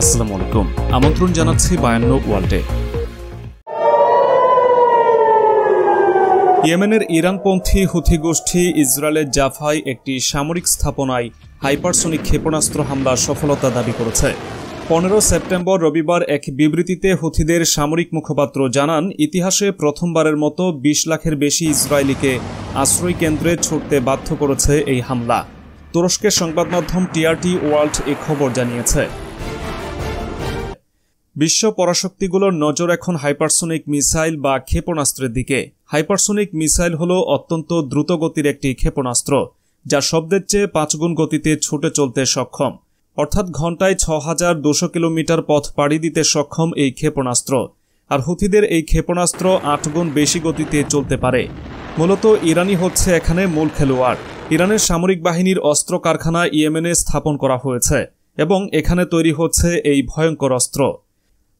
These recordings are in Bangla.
আসসালামু আলাইকুম। আমন্ত্রণ জানাচ্ছি 52 ওয়ার্ল্ডে। ইয়েমেনের ইরানপন্থী হুথি গোষ্ঠী ইসরায়েলের জাফায় একটি সামরিক স্থাপনায় হাইপারসনিক ক্ষেপণাস্ত্র হামলা সফলতা দাবি করেছে। 15 সেপ্টেম্বর রবিবার এক বিবৃতিতে হুথিদের সামরিক মুখপাত্র জানান, ইতিহাসে প্রথমবারের মতো 20 লাখের বেশি ইসরায়েলিকে আশ্রয় কেন্দ্রে ছুটতে বাধ্য করেছে এই হামলা। তুরস্কের সংবাদ মাধ্যম টিআরটি ওয়ার্ল্ড এ খবর জানিয়েছে। বিশ্ব পরাশক্তিগুলোর নজর এখন হাইপারসনিক মিসাইল বা ক্ষেপণাস্ত্রের দিকে। হাইপারসনিক মিসাইল হল অত্যন্ত দ্রুতগতির একটি ক্ষেপণাস্ত্র, যা শব্দের চেয়ে 5 গুণ গতিতে ছুটে চলতে সক্ষম, অর্থাৎ ঘন্টায় 6200 কিলোমিটার পথ পাড়ি দিতে সক্ষম এই ক্ষেপণাস্ত্র। আর হুথিদের এই ক্ষেপণাস্ত্র 8 গুণ বেশি গতিতে চলতে পারে। মূলত ইরানি হচ্ছে এখানে মূল খেলোয়াড়। ইরানের সামরিক বাহিনীর অস্ত্র কারখানা ইয়েমেনে স্থাপন করা হয়েছে এবং এখানে তৈরি হচ্ছে এই ভয়ঙ্কর অস্ত্র।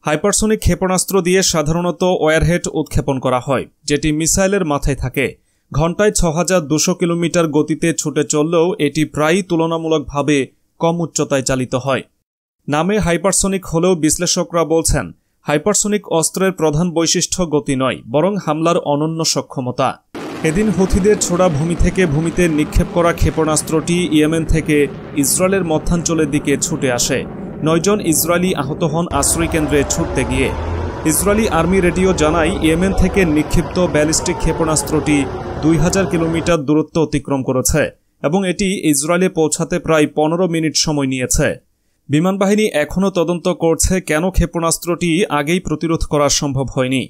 হাইপারসনিক ক্ষেপণাস্ত্র দিয়ে সাধারণত ওয়ারহেড উৎক্ষেপণ করা হয়, যেটি মিসাইলের মাথায় থাকে। ঘন্টায় 6200 কিলোমিটার গতিতে ছুটে চললেও এটি প্রায়ই তুলনামূলকভাবে কম উচ্চতায় চালিত হয়। নামে হাইপারসনিক হলেও বিশ্লেষকরা বলছেন, হাইপারসনিক অস্ত্রের প্রধান বৈশিষ্ট্য গতি নয়, বরং হামলার অনন্য সক্ষমতা। এদিন হুথিদের ছোড়া ভূমি থেকে ভূমিতে নিক্ষেপ করা ক্ষেপণাস্ত্রটি ইয়েমেন থেকে ইসরায়েলের মধ্যাঞ্চলের দিকে ছুটে আসে। 9 জন ইসরায়েলি আহত হন আশ্রয় কেন্দ্রে ছুটতে গিয়ে। ইসরায়েলি আর্মি রেডিও জানায়, ইয়েমেন থেকে নিক্ষিপ্ত ব্যালিস্টিক ক্ষেপণাস্ত্রটি 2000 কিলোমিটার দূরত্ব অতিক্রম করেছে এবং এটি ইসরায়েলে পৌঁছাতে প্রায় 15 মিনিট সময় নিয়েছে। বিমানবাহিনী এখনও তদন্ত করছে কেন ক্ষেপণাস্ত্রটি আগেই প্রতিরোধ করা সম্ভব হয়নি।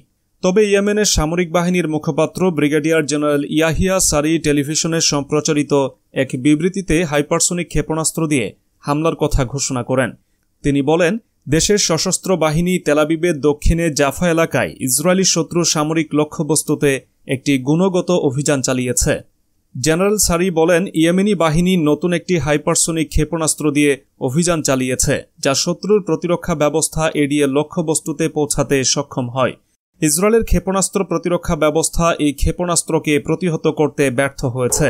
তবে ইয়েমেনের সামরিক বাহিনীর মুখপাত্র ব্রিগেডিয়ার জেনারেল ইয়াহিয়া সারি টেলিভিশনে সম্প্রচারিত এক বিবৃতিতে হাইপারসনিক ক্ষেপণাস্ত্র দিয়ে হামলার কথা ঘোষণা করেন। তিনি বলেন, দেশের সশস্ত্র বাহিনী তেলাবিবের দক্ষিণে জাফা এলাকায় ইসরায়েলি শত্রু সামরিক লক্ষ্যবস্তুতে একটি গুণগত অভিযান চালিয়েছে। জেনারেল সারি বলেন, ইয়েমেনি বাহিনী নতুন একটি হাইপারসনিক ক্ষেপণাস্ত্র দিয়ে অভিযান চালিয়েছে, যা শত্রুর প্রতিরক্ষা ব্যবস্থা এড়িয়ে লক্ষ্যবস্তুতে পৌঁছাতে সক্ষম হয়। ইসরায়েলের ক্ষেপণাস্ত্র প্রতিরক্ষা ব্যবস্থা এই ক্ষেপণাস্ত্রকে প্রতিহত করতে ব্যর্থ হয়েছে।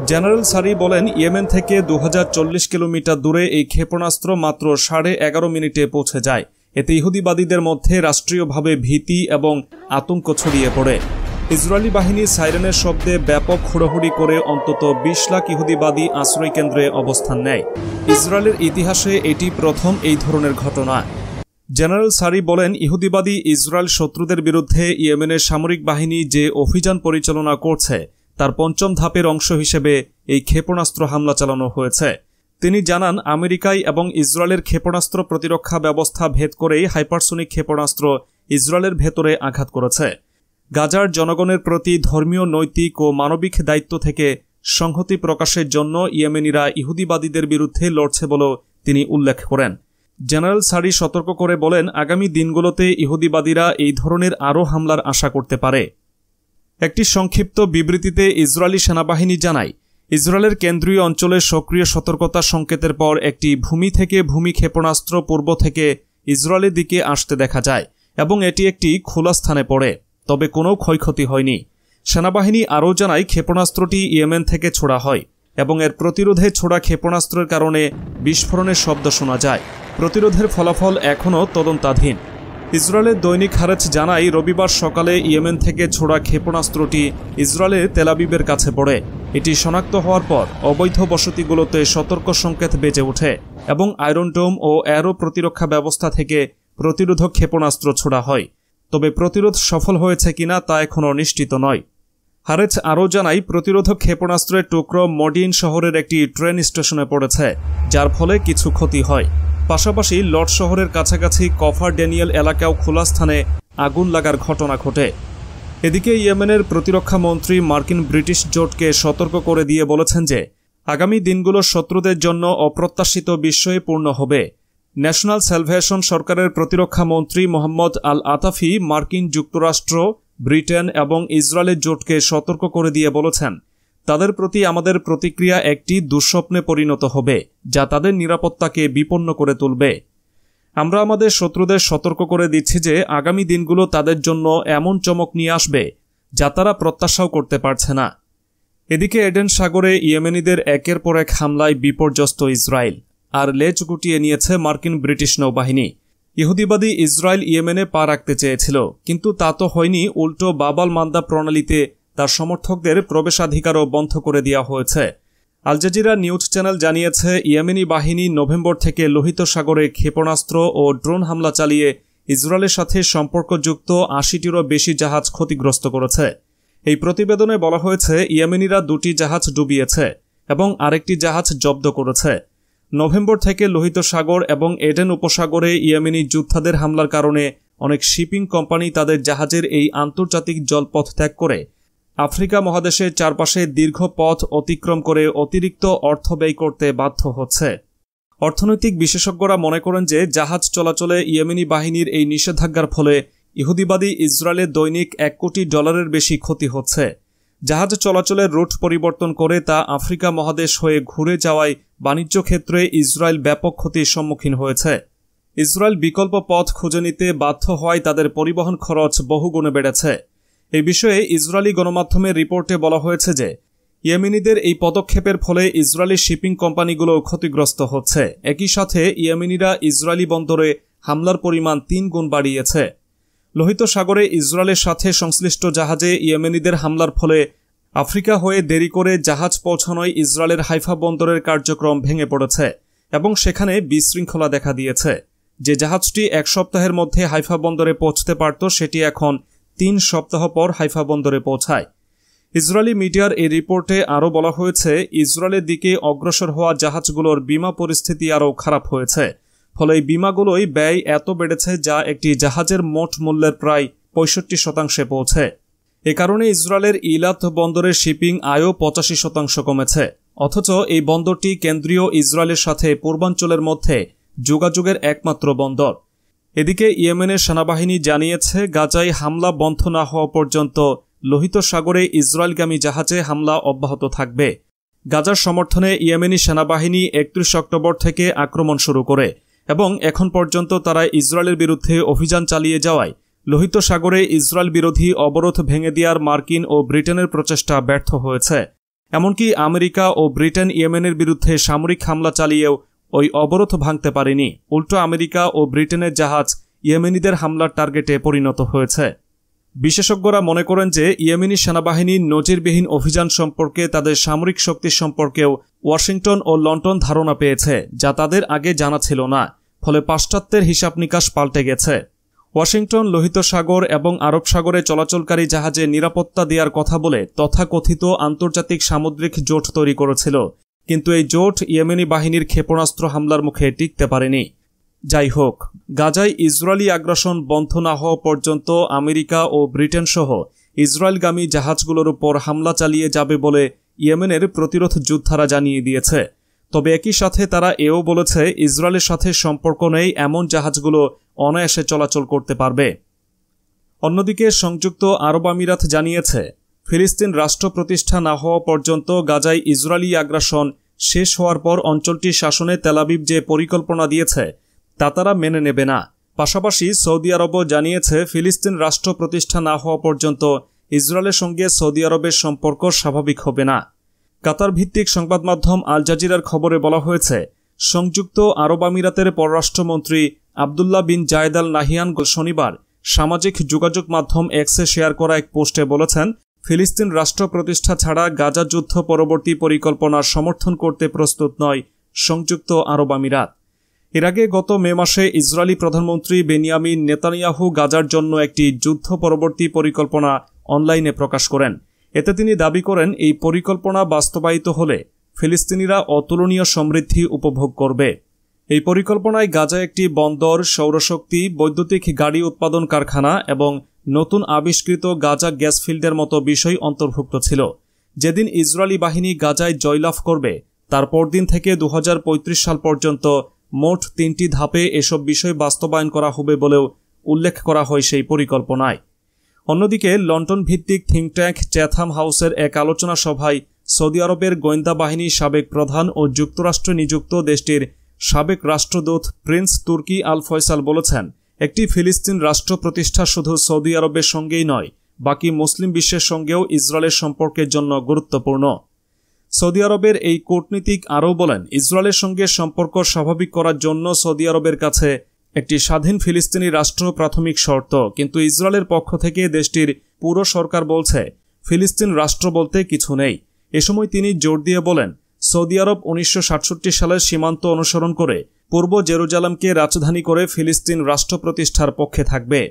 জেনারেল সারি বলেন, ইয়েমেন থেকে 2040 কিলোমিটার দূরে এই ক্ষেপণাস্ত্র মাত্র 11.5 মিনিটে পৌঁছে যায়। এতে ইহুদিবাদীদের মধ্যে রাষ্ট্রীয়ভাবে ভীতি এবং আতঙ্ক ছড়িয়ে পড়ে। ইসরায়েলি বাহিনী সাইরেনের শব্দে ব্যাপক হুড়োহুড়ি করে অন্তত 20 লাখ ইহুদিবাদী আশ্রয় কেন্দ্রে অবস্থান নেয়। ইসরায়েলের ইতিহাসে এটি প্রথম এই ধরনের ঘটনা। জেনারেল সারি বলেন, ইহুদিবাদী ইসরায়েল শত্রুদের বিরুদ্ধে ইয়েমেনের সামরিক বাহিনী যে অভিযান পরিচালনা করছে তার 5ম ধাপের অংশ হিসেবে এই ক্ষেপণাস্ত্র হামলা চালানো হয়েছে। তিনি জানান, আমেরিকায় এবং ইসরায়েলের ক্ষেপণাস্ত্র প্রতিরক্ষা ব্যবস্থা ভেদ করেই হাইপারসনিক ক্ষেপণাস্ত্র ইসরায়েলের ভেতরে আঘাত করেছে। গাজার জনগণের প্রতি ধর্মীয়, নৈতিক ও মানবিক দায়িত্ব থেকে সংহতি প্রকাশের জন্য ইয়েমেনিরা ইহুদিবাদীদের বিরুদ্ধে লড়ছে বলেও তিনি উল্লেখ করেন। জেনারেল সারি সতর্ক করে বলেন, আগামী দিনগুলোতে ইহুদিবাদীরা এই ধরনের আরও হামলার আশা করতে পারে। একটি সংক্ষিপ্ত বিবৃতিতে ইসরায়েলি সেনাবাহিনী জানায়, ইসরায়েলের কেন্দ্রীয় অঞ্চলে সক্রিয় সতর্কতা সংকেতের পর একটি ভূমি থেকে ভূমি ক্ষেপণাস্ত্র পূর্ব থেকে ইসরায়েলের দিকে আসতে দেখা যায় এবং এটি একটি খোলা স্থানে পড়ে, তবে কোনো ক্ষয়ক্ষতি হয়নি। সেনাবাহিনী আরও জানায়, ক্ষেপণাস্ত্রটি ইয়েমেন থেকে ছোড়া হয় এবং এর প্রতিরোধে ছোড়া ক্ষেপণাস্ত্রের কারণে বিস্ফোরণের শব্দ শোনা যায়। প্রতিরোধের ফলাফল এখনও তদন্তাধীন। ইসরায়েলের দৈনিক হারেচ জানায়, রবিবার সকালে ইয়েমেন থেকে ছোড়া ক্ষেপণাস্ত্রটি ইসরায়েলের তেলাবিবের কাছে পড়ে। এটি শনাক্ত হওয়ার পর অবৈধ বসতিগুলোতে সতর্ক সংকেত বেজে ওঠে এবং আয়রন ডোম ও অ্যারো প্রতিরক্ষা ব্যবস্থা থেকে প্রতিরোধক ক্ষেপণাস্ত্র ছোড়া হয়। তবে প্রতিরোধ সফল হয়েছে কিনা তা এখনও নিশ্চিত নয়। হারেচ আরও জানায়, প্রতিরোধক ক্ষেপণাস্ত্রের টুকরো মডিন শহরের একটি ট্রেন স্টেশনে পড়েছে, যার ফলে কিছু ক্ষতি হয়। পাশাপাশি লর্ড শহরের কাছাকাছি কফার ড্যানিয়েল এলাকাও খোলা স্থানে আগুন লাগার ঘটনা ঘটে। এদিকে ইয়েমেনের প্রতিরক্ষা মন্ত্রী মার্কিন ব্রিটিশ জোটকে সতর্ক করে দিয়ে বলেছেন যে, আগামী দিনগুলো শত্রুদের জন্য অপ্রত্যাশিত বিস্ময়ে পূর্ণ হবে। ন্যাশনাল স্যালভেশন সরকারের প্রতিরক্ষা মন্ত্রী মোহাম্মদ আল আতাফি মার্কিন যুক্তরাষ্ট্র, ব্রিটেন এবং ইসরায়েলের জোটকে সতর্ক করে দিয়ে বলেছেন, তাদের প্রতি আমাদের প্রতিক্রিয়া একটি দুঃস্বপ্নে পরিণত হবে, যা তাদের নিরাপত্তাকে বিপন্ন করে তুলবে। আমরা আমাদের শত্রুদের সতর্ক করে দিচ্ছি যে আগামী দিনগুলো তাদের জন্য এমন চমক নিয়ে আসবে যা তারা প্রত্যাশাও করতে পারছে না। এদিকে এডেন সাগরে ইয়েমেনিদের একের পর এক হামলায় বিপর্যস্ত ইসরায়েল। আর লেজ গুটিয়ে নিয়েছে মার্কিন ব্রিটিশ নৌবাহিনী। ইহুদিবাদী ইসরায়েল ইয়েমেনে পা রাখতে চেয়েছিল, কিন্তু তা তো হয়নি। উল্টো বাবাল মান্দা প্রণালীতে তার সমর্থকদের প্রবেশাধিকারও বন্ধ করে দেওয়া হয়েছে। আল জাজিরা নিউজ চ্যানেল জানিয়েছে, ইয়েমেনি বাহিনী নভেম্বর থেকে লোহিত সাগরে ক্ষেপণাস্ত্র ও ড্রোন হামলা চালিয়ে ইসরায়েলের সাথে সম্পর্কযুক্ত ৮০টিরও বেশি জাহাজ ক্ষতিগ্রস্ত করেছে। এই প্রতিবেদনে বলা হয়েছে, ইয়েমেনিরা ২টি জাহাজ ডুবিয়েছে এবং আরেকটি জাহাজ জব্দ করেছে। নভেম্বর থেকে লোহিত সাগর এবং এডেন উপসাগরে ইয়েমেনি যোদ্ধাদের হামলার কারণে অনেক শিপিং কোম্পানি তাদের জাহাজের এই আন্তর্জাতিক জলপথ ত্যাগ করে আফ্রিকা মহাদেশের চারপাশে দীর্ঘ পথ অতিক্রম করে অতিরিক্ত অর্থ ব্যয় করতে বাধ্য হচ্ছে। অর্থনৈতিক বিশেষজ্ঞরা মনে করেন যে জাহাজ চলাচলে ইয়েমেনি বাহিনীর এই নিষেধাজ্ঞার ফলে ইহুদিবাদী ইসরায়েলের দৈনিক $1 কোটি বেশি ক্ষতি হচ্ছে। জাহাজ চলাচলের রুট পরিবর্তন করে তা আফ্রিকা মহাদেশ হয়ে ঘুরে যাওয়ায় বাণিজ্য ক্ষেত্রে ইসরায়েল ব্যাপক ক্ষতির সম্মুখীন হয়েছে। ইসরায়েল বিকল্প পথ খুঁজে নিতে বাধ্য হওয়ায় তাদের পরিবহন খরচ বহুগুণে বেড়েছে। এই বিষয়ে ইসরায়েলি গণমাধ্যমের রিপোর্টে বলা হয়েছে যে ইয়েমেনিদের এই পদক্ষেপের ফলে ইসরায়েলি শিপিং কোম্পানিগুলো ক্ষতিগ্রস্ত হচ্ছে। একই সাথে ইয়েমেনিরা ইসরায়েলি বন্দরে হামলার পরিমাণ ৩ গুণ বাড়িয়েছে। লোহিত সাগরে ইসরায়েলের সাথে সংশ্লিষ্ট জাহাজে ইয়েমেনিদের হামলার ফলে আফ্রিকা হয়ে দেরি করে জাহাজ পৌঁছানোয় ইসরায়েলের হাইফা বন্দরের কার্যক্রম ভেঙে পড়েছে এবং সেখানে বিশৃঙ্খলা দেখা দিয়েছে। যে জাহাজটি ১ সপ্তাহের মধ্যে হাইফা বন্দরে পৌঁছতে পারত, সেটি এখন ৩ সপ্তাহ পর হাইফা বন্দরে পৌঁছায়। ইসরায়েলি মিডিয়ার এই রিপোর্টে আরও বলা হয়েছে, ইসরায়েলের দিকে অগ্রসর হওয়া জাহাজগুলোর বিমা পরিস্থিতি আরও খারাপ হয়েছে। ফলে এই বিমাগুলোই ব্যয় এত বেড়েছে যা একটি জাহাজের মোট মূল্যের প্রায় ৬৫% পৌঁছে। এ কারণে ইসরায়েলের ইলাত বন্দরের শিপিং আয়ও ৮৫% কমেছে। অথচ এই বন্দরটি কেন্দ্রীয় ইসরায়েলের সাথে পূর্বাঞ্চলের মধ্যে যোগাযোগের একমাত্র বন্দর। এদিকে ইয়েমেনের সেনাবাহিনী জানিয়েছে, গাজায় হামলা বন্ধ না হওয়া পর্যন্ত লোহিত সাগরে ইসরায়েলগামী জাহাজে হামলা অব্যাহত থাকবে। গাজার সমর্থনে ইয়েমেনি সেনাবাহিনী ৩১ অক্টোবর থেকে আক্রমণ শুরু করে এবং এখন পর্যন্ত তারা ইসরায়েলের বিরুদ্ধে অভিযান চালিয়ে যাওয়ায় লোহিত সাগরে ইসরায়েল বিরোধী অবরোধ ভেঙে দেওয়ার মার্কিন ও ব্রিটেনের প্রচেষ্টা ব্যর্থ হয়েছে। এমনকি আমেরিকা ও ব্রিটেন ইয়েমেনের বিরুদ্ধে সামরিক হামলা চালিয়েও ওই অবরোধ ভাঙতে পারেনি। উল্টো আমেরিকা ও ব্রিটেনের জাহাজ ইয়েমেনিদের হামলার টার্গেটে পরিণত হয়েছে। বিশেষজ্ঞরা মনে করেন যে ইয়েমেনি সেনাবাহিনীর নজিরবিহীন অভিযান সম্পর্কে তাদের সামরিক শক্তি সম্পর্কেও ওয়াশিংটন ও লন্ডন ধারণা পেয়েছে, যা তাদের আগে জানা ছিল না। ফলে পাশ্চাত্যের হিসাব নিকাশ পাল্টে গেছে। ওয়াশিংটন লোহিত সাগর এবং আরব সাগরে চলাচলকারী জাহাজে নিরাপত্তা দেওয়ার কথা বলে তথাকথিত আন্তর্জাতিক সামুদ্রিক জোট তৈরি করেছিল, কিন্তু এই জোট ইয়েমেনি বাহিনীর ক্ষেপণাস্ত্র হামলার মুখে টিকতে পারেনি। যাই হোক, গাজায় ইসরায়েলি আগ্রাসন বন্ধ না হওয়া পর্যন্ত আমেরিকা ও ব্রিটেন সহ ইসরায়েলগামী জাহাজগুলোর উপর হামলা চালিয়ে যাবে বলে ইয়েমেনের প্রতিরোধ যোদ্ধারা জানিয়ে দিয়েছে। তবে একই সাথে তারা এও বলেছে, ইসরায়েলের সাথে সম্পর্ক নেই এমন জাহাজগুলো অনায়াসে চলাচল করতে পারবে। অন্যদিকে সংযুক্ত আরব আমিরাত জানিয়েছে, ফিলিস্তিন রাষ্ট্র প্রতিষ্ঠা না হওয়া পর্যন্ত গাজায় ইসরায়েলি আগ্রাসন শেষ হওয়ার পর অঞ্চলটি শাসনে তেল আবিব যে পরিকল্পনা দিয়েছে তা তারা মেনে নেবে না। পাশাপাশি সৌদি আরবও জানিয়েছে, ফিলিস্তিন রাষ্ট্র প্রতিষ্ঠা না হওয়া পর্যন্ত ইসরায়েলের সঙ্গে সৌদি আরবের সম্পর্ক স্বাভাবিক হবে না। কাতার ভিত্তিক সংবাদ মাধ্যম আল জাজিরার খবরে বলা হয়েছে, সংযুক্ত আরব আমিরাতের পররাষ্ট্রমন্ত্রী আবদুল্লাহ বিন জায়েদ আল নাহিয়ান শনিবার সামাজিক যোগাযোগ মাধ্যম এক্সে শেয়ার করা এক পোস্টে বলেছেন, ফিলিস্তিন রাষ্ট্র প্রতিষ্ঠা ছাড়া গাজা যুদ্ধ পরবর্তী পরিকল্পনার সমর্থন করতে প্রস্তুত নয় সংযুক্ত আরব আমিরাত। এর আগে গত মে মাসে ইসরায়েলি প্রধানমন্ত্রী বেনিয়ামিন নেতানিয়াহু গাজার জন্য একটি যুদ্ধ পরবর্তী পরিকল্পনা অনলাইনে প্রকাশ করেন। এতে তিনি দাবি করেন, এই পরিকল্পনা বাস্তবায়িত হলে ফিলিস্তিনিরা অতুলনীয় সমৃদ্ধি উপভোগ করবে। এই পরিকল্পনায় গাজায় একটি বন্দর, সৌরশক্তি, বৈদ্যুতিক গাড়ি উৎপাদন কারখানা এবং নতুন আবিষ্কৃত গাজা গ্যাস ফিল্ডের মতো বিষয় অন্তর্ভুক্ত ছিল। যেদিন ইসরায়েলি বাহিনী গাজায় জয়লাভ করবে তার পরদিন থেকে ২০৩৫ সাল পর্যন্ত মোট ৩টি ধাপে এসব বিষয় বাস্তবায়ন করা হবে বলেও উল্লেখ করা হয় সেই পরিকল্পনায়। অন্যদিকে লন্ডন ভিত্তিক থিঙ্ক ট্যাঙ্ক চ্যাথাম হাউসের এক আলোচনা সভায় সৌদি আরবের গোয়েন্দা বাহিনীর সাবেক প্রধান ও যুক্তরাষ্ট্রে নিযুক্ত দেশটির সাবেক রাষ্ট্রদূত প্রিন্স তুর্কি আল ফয়সাল বলেছেন, একটি ফিলিস্তিন রাষ্ট্র প্রতিষ্ঠা শুধু সৌদি আরবের সঙ্গেই নয়, বাকি মুসলিম বিশ্বের সঙ্গেও ইসরায়েলের সম্পর্কের জন্য গুরুত্বপূর্ণ। সৌদি আরবের এই কূটনীতিক আরও বলেন, ইসরায়েলের সঙ্গে সম্পর্ক স্বাভাবিক করার জন্য সৌদি আরবের কাছে একটি স্বাধীন ফিলিস্তিনি রাষ্ট্র প্রাথমিক শর্ত, কিন্তু ইসরায়েলের পক্ষ থেকে দেশটির পুরো সরকার বলছে ফিলিস্তিন রাষ্ট্র বলতে কিছু নেই। এ সময় তিনি জোর দিয়ে বলেন, সৌদি আরব 1967 সালের সীমান্ত অনুসরণ করে পূর্ব জেরুজালেমকে রাজধানী করে ফিলিস্তিন রাষ্ট্র প্রতিষ্ঠার পক্ষে থাকবে।